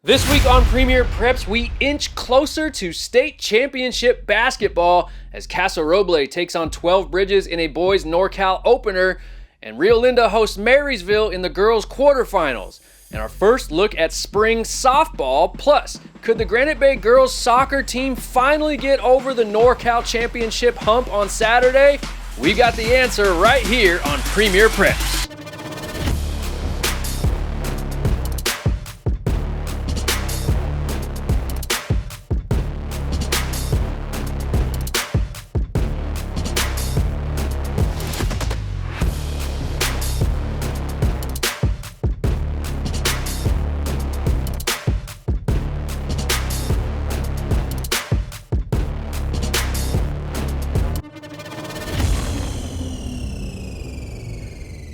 This week on Premier Preps, we inch closer to state championship basketball as Casa Roble takes on 12 Bridges in a boys NorCal opener, and Rio Linda hosts Marysville in the girls quarterfinals. And our first look at spring softball, plus could the Granite Bay girls soccer team finally get over the NorCal championship hump on Saturday? We got the answer right here on Premier Preps.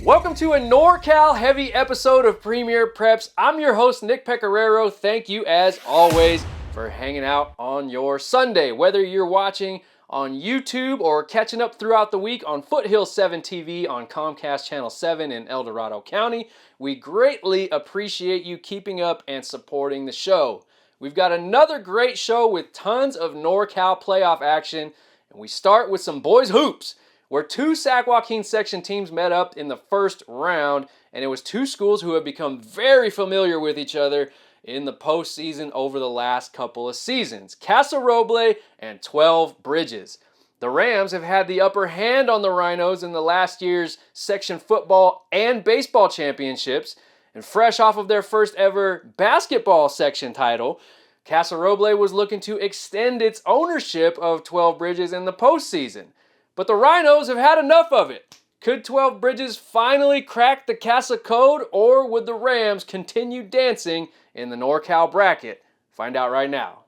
Welcome to a NorCal heavy episode of Premier Preps. I'm your host, Nick Pecoraro. Thank you, as always, for hanging out on your Sunday. Whether you're watching on YouTube or catching up throughout the week on Foothill 7 TV on Comcast Channel 7 in El Dorado County, we greatly appreciate you keeping up and supporting the show. We've got another great show with tons of NorCal playoff action, and we start with some boys hoops, where two Sac Joaquin section teams met up in the first round, and it was two schools who have become very familiar with each other in the postseason over the last couple of seasons. Casa Roble and 12 Bridges. The Rams have had the upper hand on the Rhinos in the last year's section football and baseball championships, and fresh off of their first ever basketball section title, Casa Roble was looking to extend its ownership of 12 Bridges in the postseason. But the Rhinos have had enough of it. Could 12 Bridges finally crack the Casa code, or would the Rams continue dancing in the NorCal bracket? Find out right now.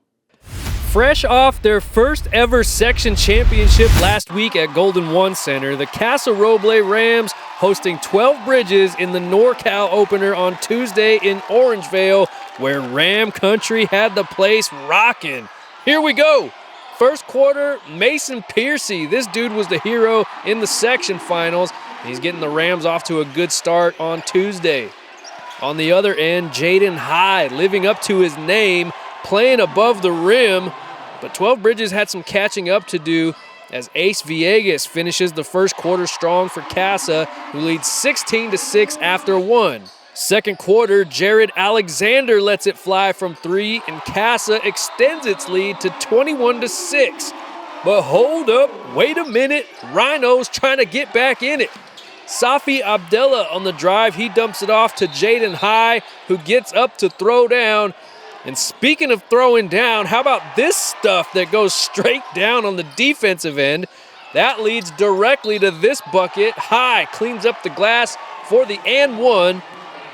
Fresh off their first ever section championship last week at Golden One Center, the Casa Roble Rams hosting 12 Bridges in the NorCal opener on Tuesday in Orangevale, where Ram Country had the place rocking. Here we go. First quarter, Mason Piercy. This dude was the hero in the section finals. He's getting the Rams off to a good start on Tuesday. On the other end, Jaden High living up to his name, playing above the rim. But 12 Bridges had some catching up to do as Ace Villegas finishes the first quarter strong for Casa, who leads 16-6 after one. Second quarter, Jared Alexander lets it fly from three, and Casa extends its lead to 21-6. But hold up, wait a minute, Rhinos trying to get back in it. Safi Abdullah on the drive, he dumps it off to Jaden High, who gets up to throw down. And speaking of throwing down, how about this stuff that goes straight down on the defensive end? That leads directly to this bucket. High cleans up the glass for the and one.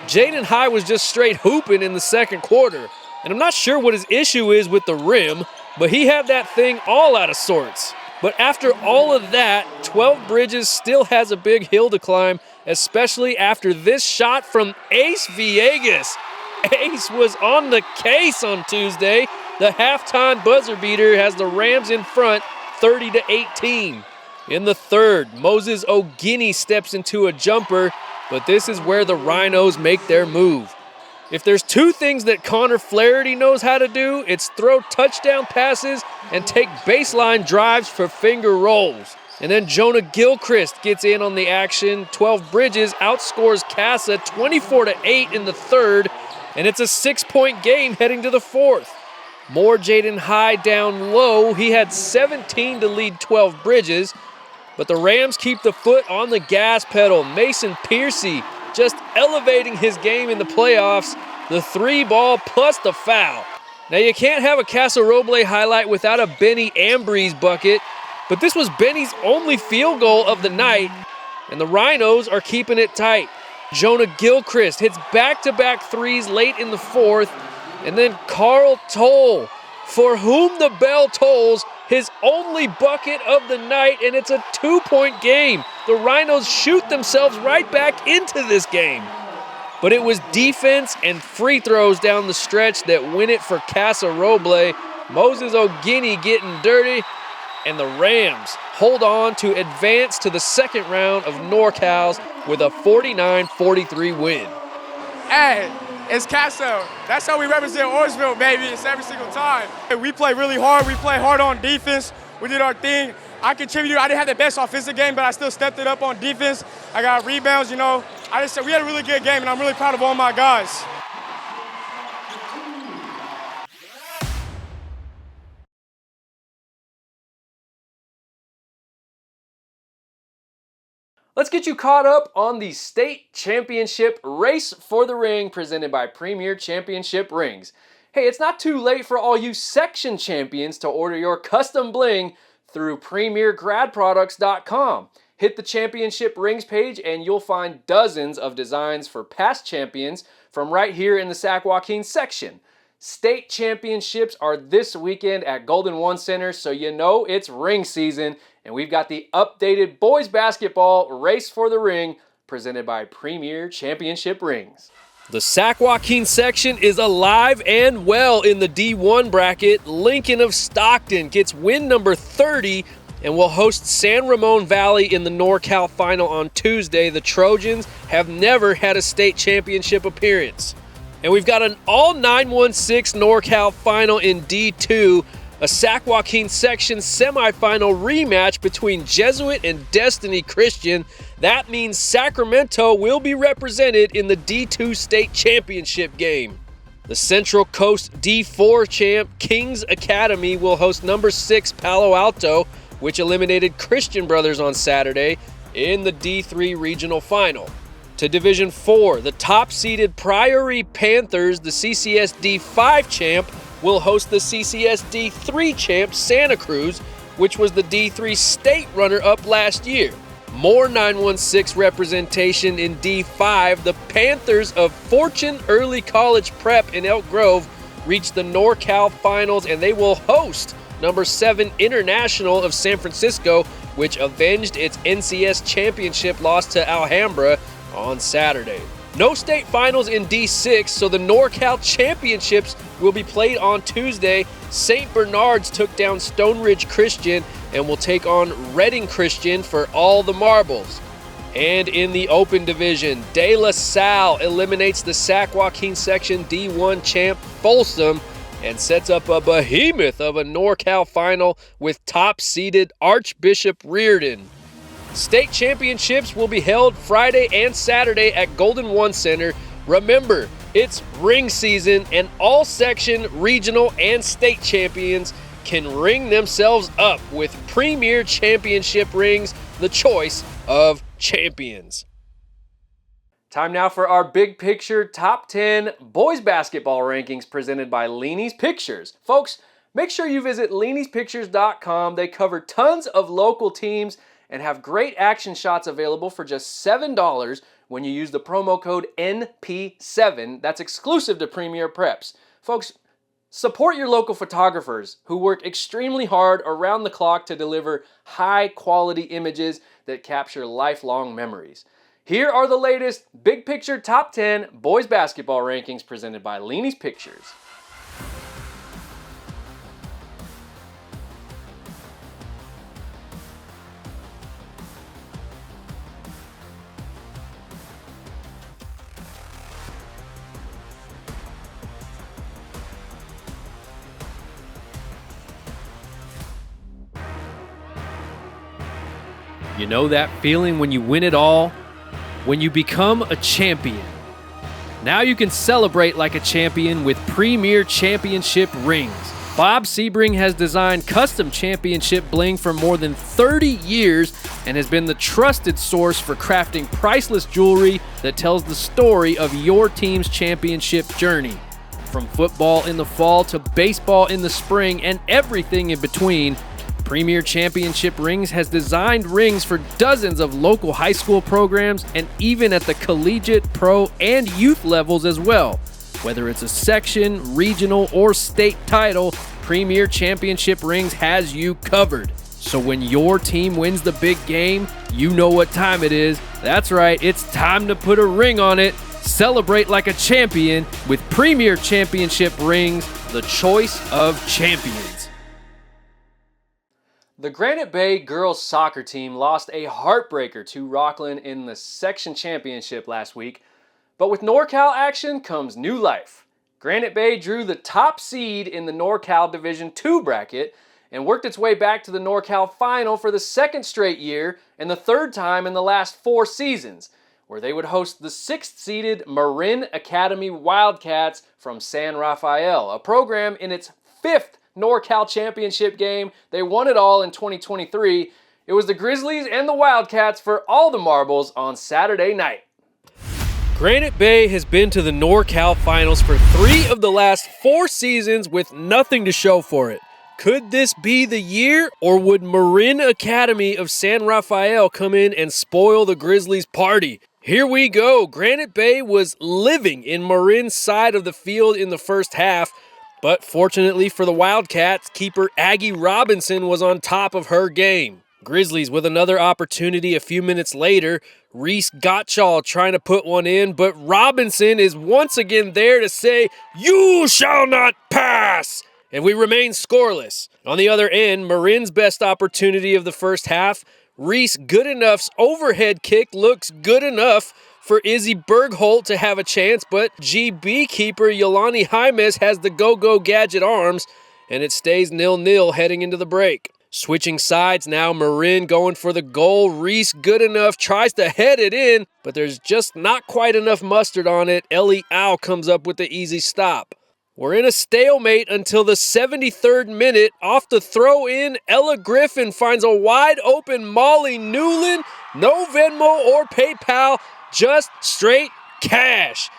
Jaden High was just straight hooping in the second quarter. And I'm not sure what his issue is with the rim, but he had that thing all out of sorts. But after all of that, 12 Bridges still has a big hill to climb, especially after this shot from Ace Villegas. Ace was on the case on Tuesday. The halftime buzzer beater has the Rams in front 30-18. In the third, Moses O'Guiney steps into a jumper, but this is where the Rhinos make their move. If there's two things that Connor Flaherty knows how to do, it's throw touchdown passes and take baseline drives for finger rolls. And then Jonah Gilchrist gets in on the action. 12 Bridges outscores Casa 24-8 in the third, and it's a 6-point game heading to the fourth. More Jaden High down low. He had 17 to lead 12 Bridges. But the Rams keep the foot on the gas pedal. Mason Piercy just elevating his game in the playoffs. The three ball plus the foul. Now you can't have a Casa Roble highlight without a Benny Ambrose bucket, but this was Benny's only field goal of the night, and the Rhinos are keeping it tight. Jonah Gilchrist hits back-to-back threes late in the fourth, and then Carl Toll, for whom the bell tolls, his only bucket of the night, and it's a 2-point game. The Rhinos shoot themselves right back into this game. But it was defense and free throws down the stretch that win it for Casa Roble. Moses O'Guiney getting dirty, and the Rams hold on to advance to the second round of NorCal's with a 49-43 win. Hey, It's Casa. That's how we represent Orangeville, baby. It's every single time. We play really hard. We play hard on defense. We did our thing. I contributed. I didn't have the best offensive game, but I still stepped it up on defense. I got rebounds, you know. I just said we had a really good game, and I'm really proud of all my guys. Let's get you caught up on the state championship race for the ring presented by Premier Championship Rings. Hey, it's not too late for all you section champions to order your custom bling through premiergradproducts.com. Hit the championship rings page and you'll find dozens of designs for past champions from right here in the Sac Joaquin section. State championships are this weekend at Golden One Center, so you know it's ring season, and we've got the updated boys basketball race for the ring presented by Premier Championship Rings. The Sac Joaquin section is alive and well in the D1 bracket. Lincoln of Stockton gets win number 30 and will host San Ramon Valley in the NorCal final on Tuesday. The Trojans have never had a state championship appearance. And we've got an all 916 NorCal final in D2, a Sac Joaquin section semifinal rematch between Jesuit and Destiny Christian. That means Sacramento will be represented in the D2 state championship game. The Central Coast D4 champ Kings Academy will host number 6 Palo Alto, which eliminated Christian Brothers on Saturday in the D3 regional final. To Division 4, the top-seeded Priory Panthers, the CCS D5 champ, will host the CCS D3 champ Santa Cruz, which was the D3 state runner-up last year. More 916 representation in D5, the Panthers of Fortune Early College Prep in Elk Grove reached the NorCal finals, and they will host number 7 International of San Francisco, which avenged its NCS championship loss to Alhambra on Saturday. No state finals in D6, so the NorCal championships will be played on Tuesday. St. Bernard's took down Stone Ridge Christian and will take on Reading Christian for all the marbles. And in the open division, De La Salle eliminates the Sac Joaquin section D1 champ Folsom and sets up a behemoth of a NorCal final with top-seeded Archbishop Reardon. State championships will be held Friday and Saturday at Golden One Center. Remember, it's ring season and all section, regional, and state champions can ring themselves up with Premier Championship Rings, the choice of champions. Time now for our big picture top 10 boys basketball rankings presented by LENIE'S Pictures. Folks, make sure you visit LENIE'spictures.com. They cover tons of local teams and have great action shots available for just $7 when you use the promo code NP7. That's exclusive to Premier PREPS. Folks, support your local photographers who work extremely hard around the clock to deliver high-quality images that capture lifelong memories. Here are the latest big picture top 10 boys basketball rankings presented by LENI'S Pictures. You know that feeling when you win it all? When you become a champion. Now you can celebrate like a champion with Premier Championship Rings. Bob Sebring has designed custom championship bling for more than 30 years and has been the trusted source for crafting priceless jewelry that tells the story of your team's championship journey. From football in the fall to baseball in the spring and everything in between, Premier Championship Rings has designed rings for dozens of local high school programs and even at the collegiate, pro, and youth levels as well. Whether it's a section, regional, or state title, Premier Championship Rings has you covered. So when your team wins the big game, you know what time it is. That's right, it's time to put a ring on it. Celebrate like a champion with Premier Championship Rings, the choice of champions. The Granite Bay girls soccer team lost a heartbreaker to Rockland in the section championship last week. But with NorCal action comes new life. Granite Bay drew the top seed in the NorCal Division II bracket and worked its way back to the NorCal final for the second straight year and the third time in the last 4 seasons, where they would host the 6th-seeded Marin Academy Wildcats from San Rafael, a program in its 5th NorCal championship game. They won it all in 2023. It was the Grizzlies and the Wildcats for all the marbles on Saturday night. Granite Bay has been to the NorCal finals for 3 of the last 4 seasons with nothing to show for it. Could this be the year, or would Marin Academy of San Rafael come in and spoil the Grizzlies' party? Here we go. Granite Bay was living in Marin's side of the field in the first half, but fortunately for the Wildcats, keeper Aggie Robinson was on top of her game. Grizzlies with another opportunity a few minutes later. Reese Gottschall trying to put one in, but Robinson is once again there to say, "You shall not pass!" And we remain scoreless. On the other end, Marin's best opportunity of the first half, Reese Goodenough's overhead kick looks good enough for Izzy Bergholt to have a chance, but GB keeper Yolani Jaimes has the go-go gadget arms, and it stays 0-0 heading into the break. Switching sides now, Marin going for the goal. Reese Goodenough tries to head it in, but there's just not quite enough mustard on it. Ellie Au comes up with the easy stop. We're in a stalemate until the 73rd minute. Off the throw-in, Ella Griffin finds a wide-open Molly Newland. No Venmo or PayPal, just straight cash.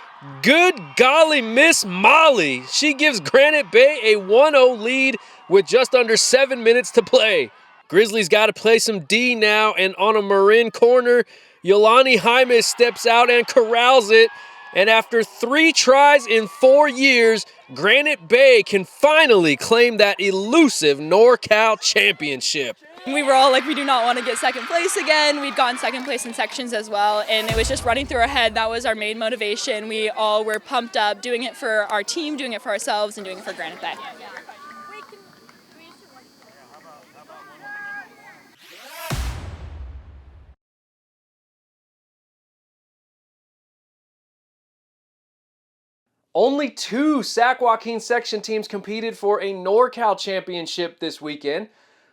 Good golly, Miss Molly. She gives Granite Bay a 1-0 lead with just under 7 minutes to play. Grizzlies got to play some D now, and on a Marin corner, Yolani Jaimes steps out and corrals it. And after 3 tries in 4 years, Granite Bay can finally claim that elusive NorCal championship. We were all like, we do not want to get second place again. We'd gotten second place in sections as well, and it was just running through our head. That was our main motivation. We all were pumped up, doing it for our team, doing it for ourselves, and doing it for Granite Bay. Only 2 Sac Joaquin section teams competed for a NorCal championship this weekend.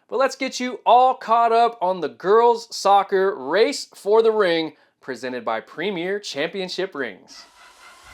But let's get you all caught up on the girls soccer race for the ring presented by Premier Championship Rings.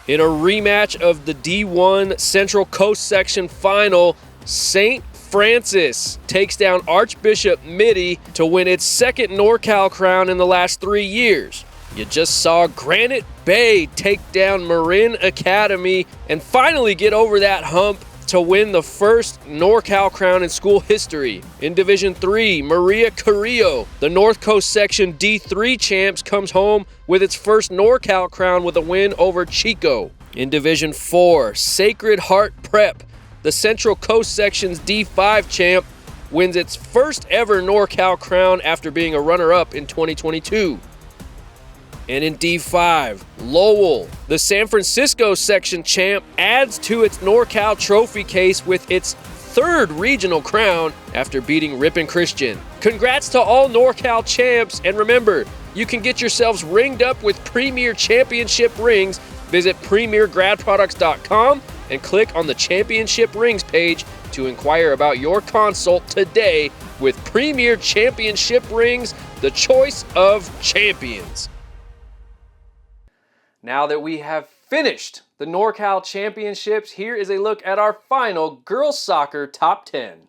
In a rematch of the D1 Central Coast section final, St. Francis takes down Archbishop Mitty to win its 2nd NorCal crown in the last 3 years. You just saw Granite Bay take down Marin Academy and finally get over that hump to win the first NorCal crown in school history. In Division 3, Maria Carrillo, the North Coast Section D3 champs, comes home with its first NorCal crown with a win over Chico. In Division 4, Sacred Heart Prep, the Central Coast Section's D5 champ, wins its first ever NorCal crown after being a runner-up in 2022. And in D5, Lowell, the San Francisco section champ, adds to its NorCal trophy case with its 3rd regional crown after beating Ripon Christian. Congrats to all NorCal champs, and remember, you can get yourselves ringed up with Premier Championship Rings. Visit premiergradproducts.com and click on the Championship Rings page to inquire about your consult today with Premier Championship Rings, the choice of champions. Now that we have finished the NorCal Championships, here is a look at our final girls soccer top 10.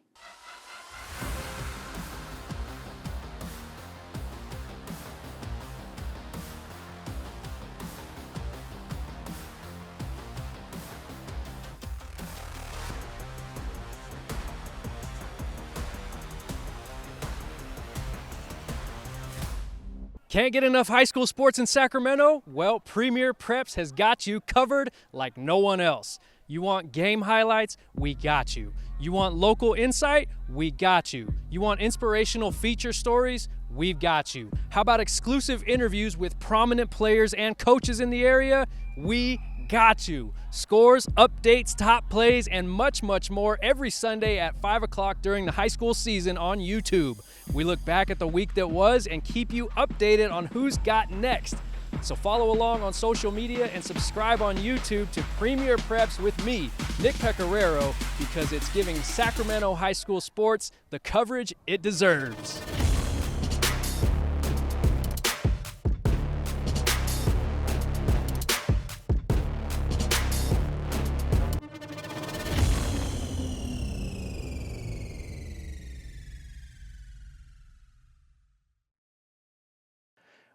Can't get enough high school sports in Sacramento? Well, Premier PREPS has got you covered like no one else. You want game highlights? We got you. You want local insight? We got you. You want inspirational feature stories? We've got you. How about exclusive interviews with prominent players and coaches in the area? We got you. Scores, updates, top plays, and much, much more every Sunday at 5 o'clock during the high school season on YouTube. We look back at the week that was and keep you updated on who's got next. So follow along on social media and subscribe on YouTube to Premier Preps with me, Nick Pecoraro, because it's giving Sacramento high school sports the coverage it deserves.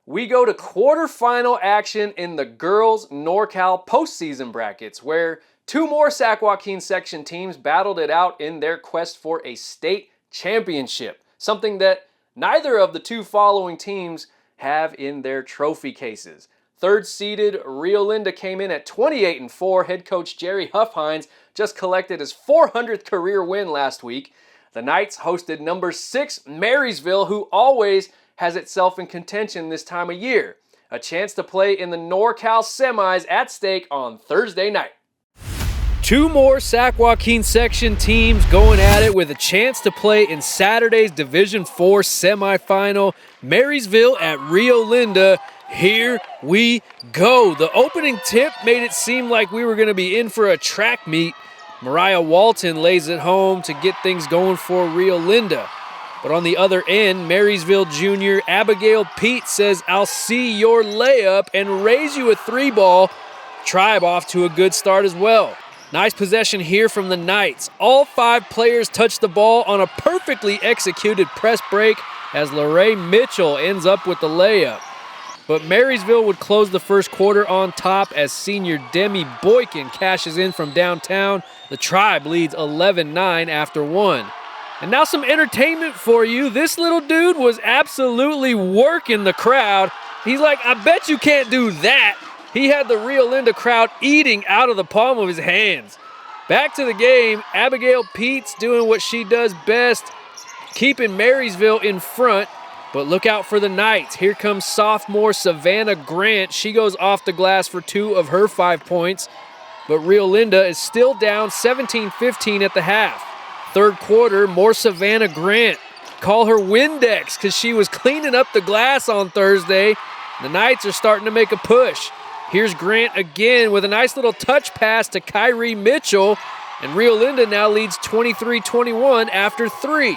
We go to quarterfinal action in the girls' NorCal postseason brackets, where two more Sac Joaquin section teams battled it out in their quest for a state championship, something that neither of the two following teams have in their trophy cases. Third-seeded Rio Linda came in at 28-4. Head coach Jerry Huffhines just collected his 400th career win last week. The Knights hosted number 6 Marysville, who always has itself in contention this time of year. A chance to play in the NorCal semis at stake on Thursday night. Two more Sac Joaquin section teams going at it with a chance to play in Saturday's Division IV semifinal. Marysville at Rio Linda. Here we go. The opening tip made it seem like we were going to be in for a track meet. Mariah Walton lays it home to get things going for Rio Linda. But on the other end, Marysville junior Abigail Pete says, "I'll see your layup," and raise you a 3-ball. Tribe off to a good start as well. Nice possession here from the Knights. All 5 players touch the ball on a perfectly executed press break as LeRae Mitchell ends up with the layup. But Marysville would close the first quarter on top as senior Demi Boykin cashes in from downtown. The Tribe leads 11-9 after 1. And now some entertainment for you. This little dude was absolutely working the crowd. He's like, I bet you can't do that. He had the Rio Linda crowd eating out of the palm of his hands. Back to the game, Abigail Pete's doing what she does best, keeping Marysville in front. But look out for the Knights. Here comes sophomore Savannah Grant. She goes off the glass for 2 of her 5 points. But Rio Linda is still down 17-15 at the half. Third quarter, more Savannah Grant. Call her Windex because she was cleaning up the glass on Thursday. The Knights are starting to make a push. Here's Grant again with a nice little touch pass to Kyrie Mitchell. And Rio Linda now leads 23-21 after 3.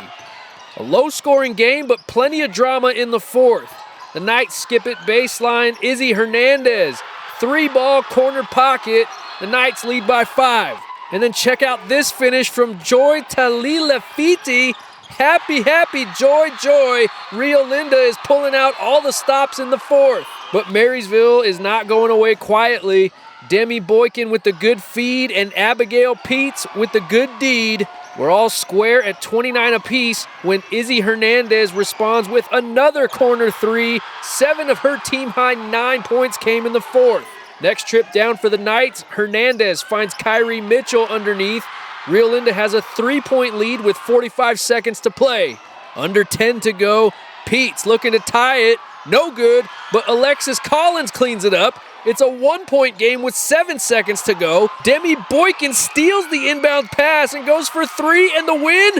A low-scoring game, but plenty of drama in the fourth. The Knights skip it baseline. Izzy Hernandez, 3-ball corner pocket. The Knights lead by 5. And then check out this finish from Joy Talilafiti. Happy, happy, joy, joy. Rio Linda is pulling out all the stops in the fourth. But Marysville is not going away quietly. Demi Boykin with the good feed and Abigail Peets with the good deed. We're all square at 29 apiece when Izzy Hernandez responds with another corner 3. 7 of her team-high 9 points came in the fourth. Next trip down for the Knights, Hernandez finds Kyrie Mitchell underneath. Rio Linda has a 3-point lead with 45 seconds to play. Under 10 to go. Pete's looking to tie it. No good, but Alexis Collins cleans it up. It's a 1-point game with 7 seconds to go. Demi Boykin steals the inbound pass and goes for 3, and the win?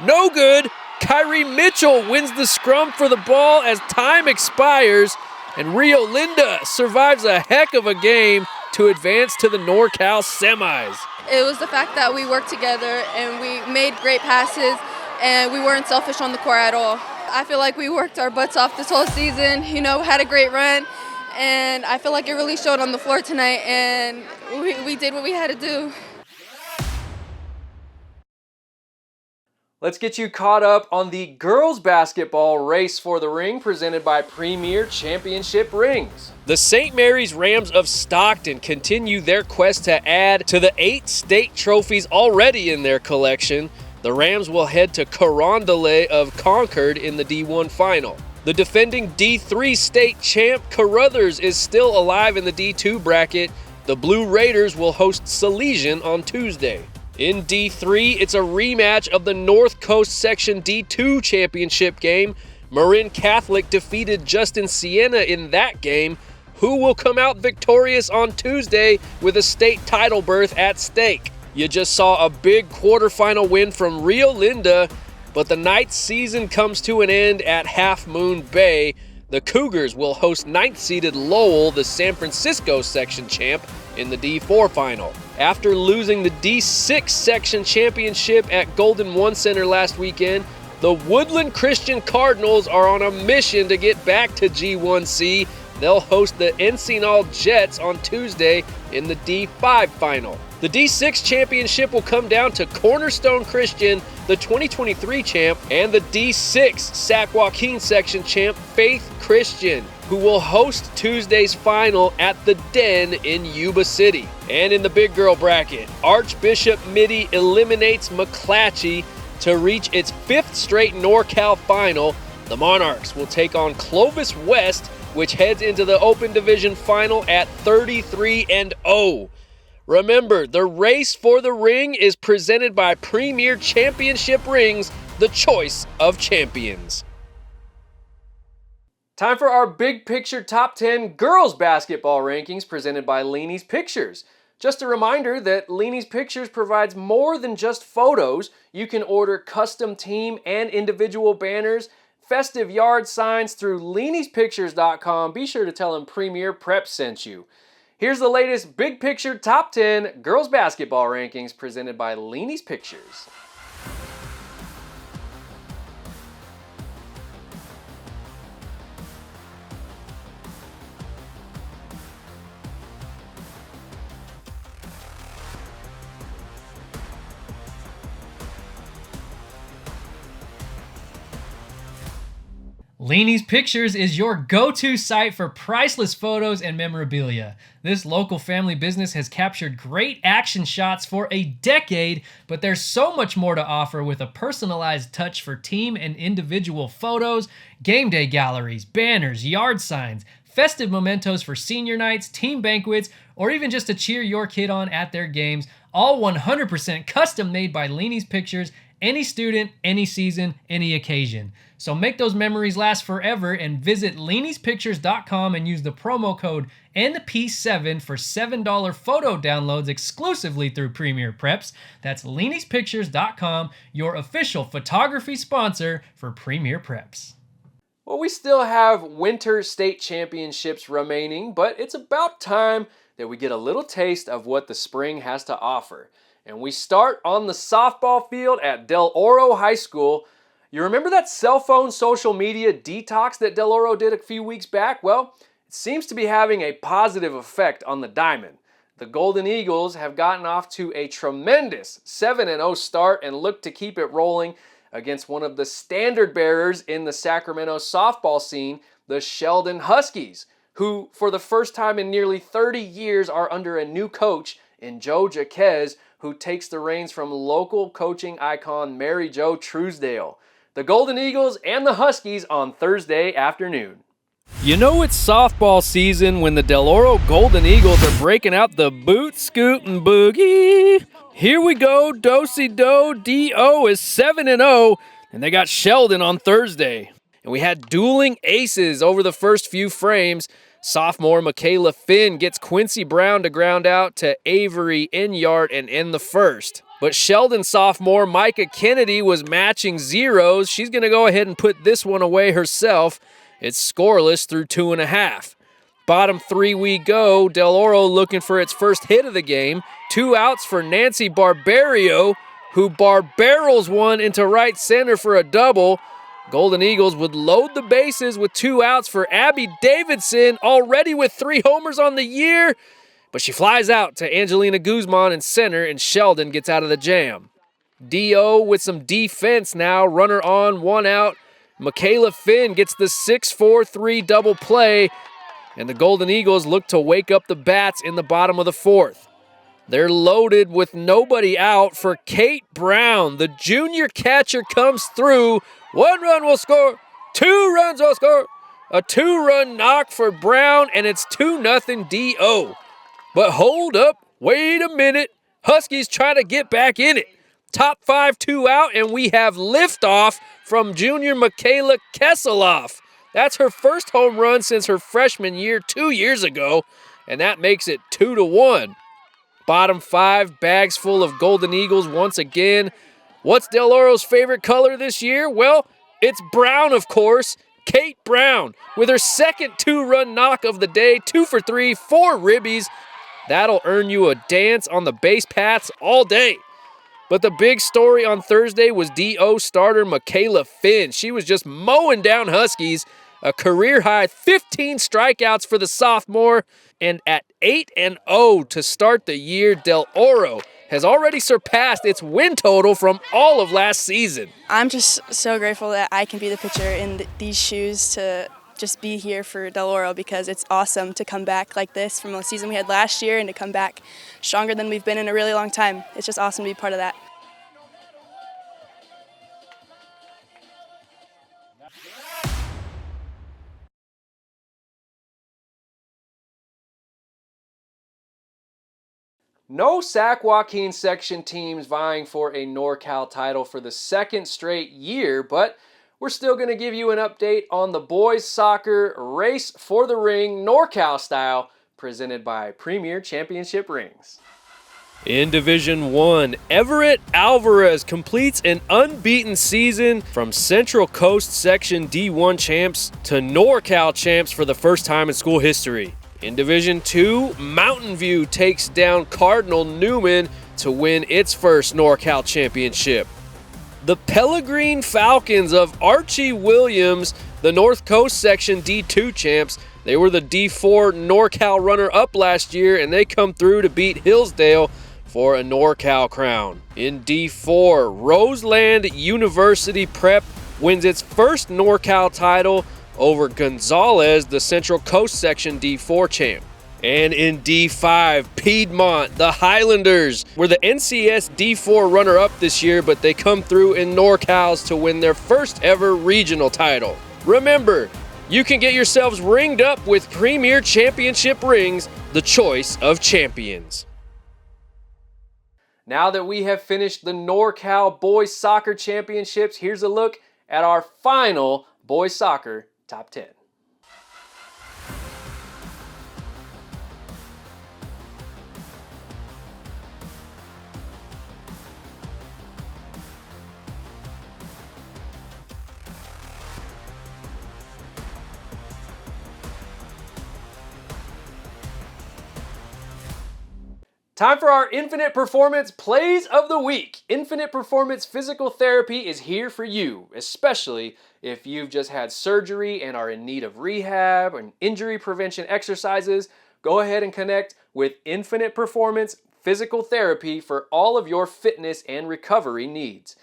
No good. Kyrie Mitchell wins the scrum for the ball as time expires. And Rio Linda survives a heck of a game to advance to the NorCal semis. It was the fact that we worked together and we made great passes and we weren't selfish on the court at all. I feel like we worked our butts off this whole season, had a great run, and I feel like it really showed on the floor tonight, and we did what we had to do. Let's get you caught up on the girls basketball race for the ring presented by Premier Championship Rings. The St. Mary's Rams of Stockton continue their quest to add to the 8 state trophies already in their collection. The Rams will head to Carondelet of Concord in the D1 final. The defending D3 state champ Carruthers is still alive in the D2 bracket. The Blue Raiders will host Salesian on Tuesday. In D3, it's a rematch of the North Coast Section D2 championship game. Marin Catholic defeated Justin Siena in that game. Who will come out victorious on Tuesday with a state title berth at stake? You just saw a big quarterfinal win from Rio Linda, but the Knights' season comes to an end at Half Moon Bay. The Cougars will host 9th-seeded Lowell, the San Francisco section champ, in the D4 final. After losing the D6 section championship at Golden One Center last weekend, the Woodland Christian Cardinals are on a mission to get back to G1C. They'll host the Encinal Jets on Tuesday in the D5 final. The D6 championship will come down to Cornerstone Christian, the 2023 champ, and the D6 Sac Joaquin section champ, Faith Christian, who will host Tuesday's final at the Den in Yuba City. And in the big girl bracket, Archbishop Mitty eliminates McClatchy to reach its 5th straight NorCal final. The Monarchs will take on Clovis West, which heads into the Open Division final at 33-0. Remember, the race for the ring is presented by Premier Championship Rings, the choice of champions. Time for our big picture top 10 girls basketball rankings presented by LENIE'S Pictures. Just a reminder that LENIE'S Pictures provides more than just photos. You can order custom team and individual banners, festive yard signs through LENI'Spictures.com. Be sure to tell them Premier PREPS sent you. Here's the latest big picture top 10 girls basketball rankings presented by LENI'S Pictures. LENI'S Pictures is your go-to site for priceless photos and memorabilia. This local family business has captured great action shots for a decade, but there's so much more to offer with a personalized touch for team and individual photos, game day galleries, banners, yard signs, festive mementos for senior nights, team banquets, or even just to cheer your kid on at their games, all 100% custom made by LENI'S Pictures, any student, any season, any occasion. So make those memories last forever and visit LENI'Spictures.com and use the promo code NP7 for $7 photo downloads exclusively through Premier PREPS. That's LENI'Spictures.com, your official photography sponsor for Premier PREPS. Well, we still have winter state championships remaining, but it's about time that we get a little taste of what the spring has to offer. And we start on the softball field at Del Oro High School. You remember that cell phone social media detox that Del Oro did a few weeks back? Well, it seems to be having a positive effect on the diamond. The Golden Eagles have gotten off to a tremendous 7-0 start and look to keep it rolling against one of the standard bearers in the Sacramento softball scene, the Sheldon Huskies, who for the first time in nearly 30 years are under a new coach in Joe Jaquez, who takes the reins from local coaching icon Mary Jo Truesdale. The Golden Eagles and the Huskies on Thursday afternoon. You know it's softball season when the Del Oro Golden Eagles are breaking out the boot, scoot, and boogie. Here we go, do-si-do, D-O is 7-0, and they got Sheldon on Thursday. And we had dueling aces over the first few frames. Sophomore Michaela Finn gets Quincy Brown to ground out to Avery Inyart and end the first. But Sheldon sophomore Micah Kennedy was matching zeros. She's going to go ahead and put this one away herself. It's scoreless through 2.5. Bottom three we go. Del Oro looking for its first hit of the game. 2 outs for Nancy Barbario, who barbarrels one into right center for a double. Golden Eagles would load the bases with 2 outs for Abby Davidson, already with 3 homers on the year. But she flies out to Angelina Guzman in center, and Sheldon gets out of the jam. D.O. with some defense now, runner on, 1 out. Michaela Finn gets the 6-4-3 double play, and the Golden Eagles look to wake up the bats in the bottom of the 4th. They're loaded with nobody out for Kate Brown. The junior catcher comes through. 1 run will score. 2 runs will score. A 2-run knock for Brown, and it's 2-0 D.O. But hold up, wait a minute. Huskies try to get back in it. Top 5, 2 out, and we have liftoff from junior Michaela Kesseloff. That's her first home run since her freshman year 2 years ago, and that makes it 2-1. Bottom 5, bags full of Golden Eagles once again. What's Del Oro's favorite color this year? Well, it's brown, of course. Kate Brown with her second 2-run knock of the day, 2 for 3, 4 ribbies. That'll earn you a dance on the base paths all day. But the big story on Thursday was DO starter Michaela Finn. She was just mowing down Huskies, a career-high 15 strikeouts for the sophomore, and at 8-0 to start the year, Del Oro has already surpassed its win total from all of last season. I'm just so grateful that I can be the pitcher in these shoes to just be here for Del Oro, because it's awesome to come back like this from a season we had last year and to come back stronger than we've been in a really long time. It's just awesome to be part of that. No Sac Joaquin section teams vying for a NorCal title for the second straight year, but we're still going to give you an update on the boys soccer race for the ring, NorCal style, presented by Premier Championship Rings. In Division 1, Everett Alvarez completes an unbeaten season from Central Coast Section D1 champs to NorCal champs for the first time in school history. In Division 2, Mountain View takes down Cardinal Newman to win its first NorCal championship. The Pellegrine Falcons of Archie Williams, the North Coast Section D2 champs, they were the D4 NorCal runner-up last year, and they come through to beat Hillsdale for a NorCal crown. In D4, Roseland University Prep wins its first NorCal title over Gonzales, the Central Coast Section D4 champ. And in D5, Piedmont, the Highlanders, were the NCS D4 runner-up this year, but they come through in NorCals to win their first ever regional title. Remember, you can get yourselves ringed up with Premier Championship Rings, the choice of champions. Now that we have finished the NorCal Boys Soccer Championships, here's a look at our final Boys Soccer Top 10. Time for our Infinite Performance Plays of the Week. Infinite Performance Physical Therapy is here for you, especially if you've just had surgery and are in need of rehab and injury prevention exercises. Go ahead and connect with Infinite Performance Physical Therapy for all of your fitness and recovery needs.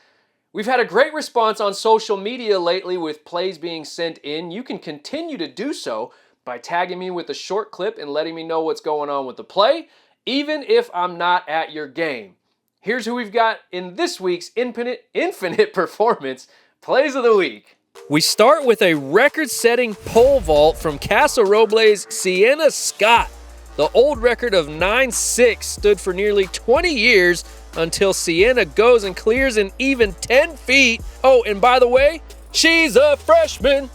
We've had a great response on social media lately with plays being sent in. You can continue to do so by tagging me with a short clip and letting me know what's going on with the play, even if I'm not at your game. Here's who we've got in this week's Infinite Performance Plays of the Week. We start with a record-setting pole vault from Casa Roble's Sienna Scott. The old record of 9.6 stood for nearly 20 years until Sienna goes and clears an even 10 feet. Oh, and by the way, she's a freshman.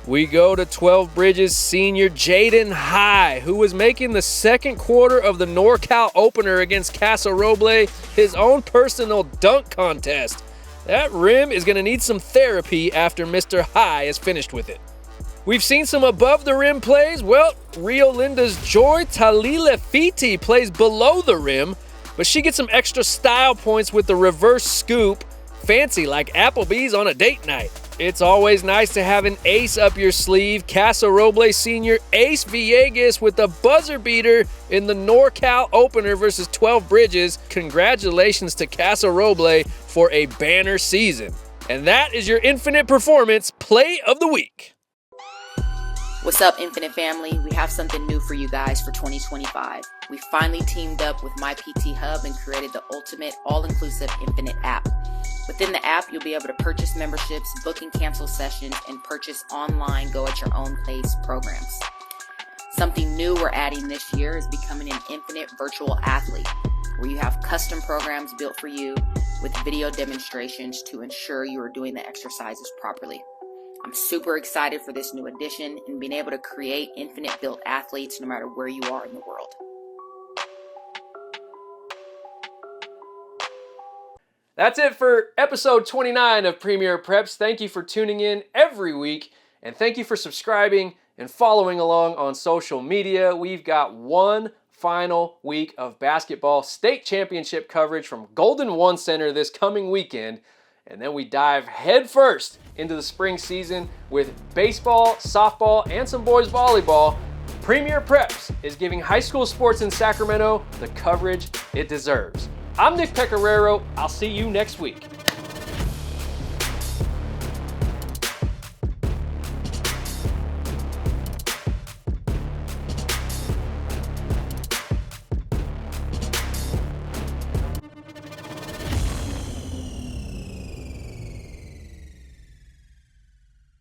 We go to 12 Bridges senior Jaden High, who was making the second quarter of the NorCal opener against Casa Roble his own personal dunk contest. That rim is going to need some therapy after Mr. High is finished with it. We've seen some above the rim plays. Well, Rio Linda's Joy Talile Fiti plays below the rim, but she gets some extra style points with the reverse scoop, fancy like Applebee's on a date night. It's always nice to have an ace up your sleeve. Casa Roble senior Ace Villegas with the buzzer beater in the NorCal opener versus 12 Bridges. Congratulations to Casa Roble for a banner season. And that is your Infinite Performance Play of the Week. What's up, Infinite family? We have something new for you guys for 2025. We finally teamed up with My PT Hub and created the ultimate all-inclusive Infinite app. Within the app, you'll be able to purchase memberships, book and cancel sessions, and purchase online go-at-your-own-pace programs. Something new we're adding this year is becoming an Infinite Virtual Athlete, where you have custom programs built for you with video demonstrations to ensure you are doing the exercises properly. I'm super excited for this new addition and being able to create Infinite built athletes no matter where you are in the world. That's it for episode 29 of Premier Preps. Thank you for tuning in every week, and thank you for subscribing and following along on social media. We've got one final week of basketball state championship coverage from Golden One Center this coming weekend, and then we dive headfirst into the spring season with baseball, softball, and some boys volleyball. Premier Preps is giving high school sports in Sacramento the coverage it deserves. I'm Nick Pecoraro. I'll see you next week.